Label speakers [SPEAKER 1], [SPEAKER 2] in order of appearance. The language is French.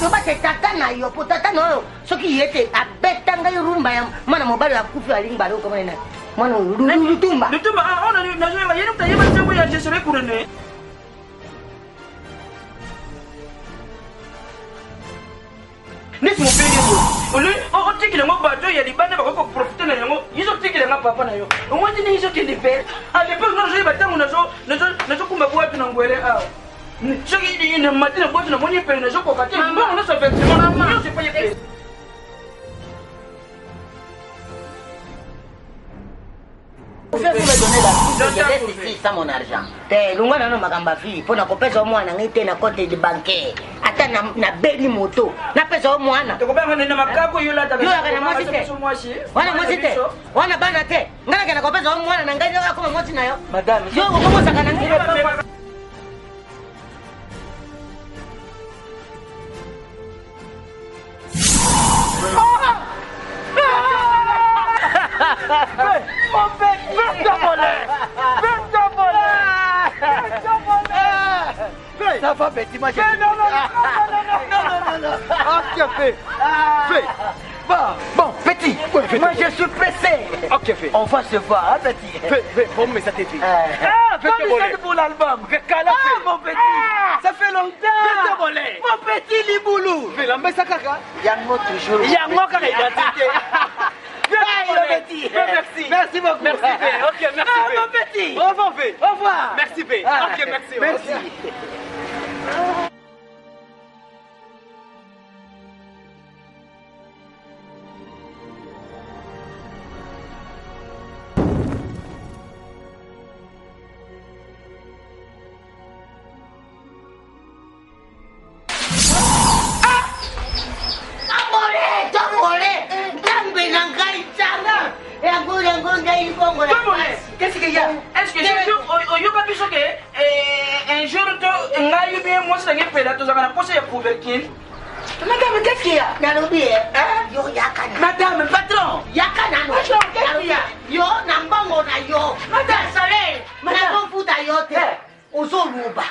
[SPEAKER 1] toba te tata na yo po tata no soki yete abetanga rumba ya mwana mobali akufi alingba lo komana na mwana lutumba
[SPEAKER 2] ona na zo ya yenu taye batsango ya jesere kurene nesi mopeli bo ole o tikile ngo bato ya libanda ba ko profiter na yango yizo tikile nga papa na yo o mwati ni yizo kende pe a le pe no zo batango na zo kumba bwa na ngwele a soki ni matina bwa na moni pe na zo ko kate mbongo na so effectivement yo se paye pe
[SPEAKER 1] Vous me donner la ça mon argent. Te lunga na no makamba fi pona ko pesa mwana ngite na compte de bancaire. Ata na beli moto. Na pesa mwana.
[SPEAKER 2] To ko ba ngene na makako yo la ta.
[SPEAKER 1] Yo kana mwasi. Wana mwasi te. Wana bana te. Ngana kana ko pesa mwana na ngai yo ko mwasi na yo. Madame. Yo ko mo saka na ngire.
[SPEAKER 2] Mon père, ça va, petit, moi j'ai... Non. Ok, fais. Bon, petit, moi je suis pressé. Ok, fais. On va se voir, hein, petit. Fais, bon, mais ça t'est fait. Fais pour l'album. Mon petit. Ça fait longtemps. Mon petit Liboulou. Fais la messe à caca.
[SPEAKER 1] Yango toujours.
[SPEAKER 2] Yango kaka identité. Merci. Merci beaucoup. Merci, P. Ok, merci, P. Mon petit. Au revoir, P. Au revoir. Merci, P. Ok, merci. Merci. Qu'est-ce qu'il y a? Est-ce que un jour, moi, je suis madame, qu'est-ce qu'il y a? Madame, patron. Qu'est-ce qu'il y a?
[SPEAKER 1] Yo, nambango na yo.
[SPEAKER 2] Madame,
[SPEAKER 1] Soleil, madame, futa yote. Ozoluba.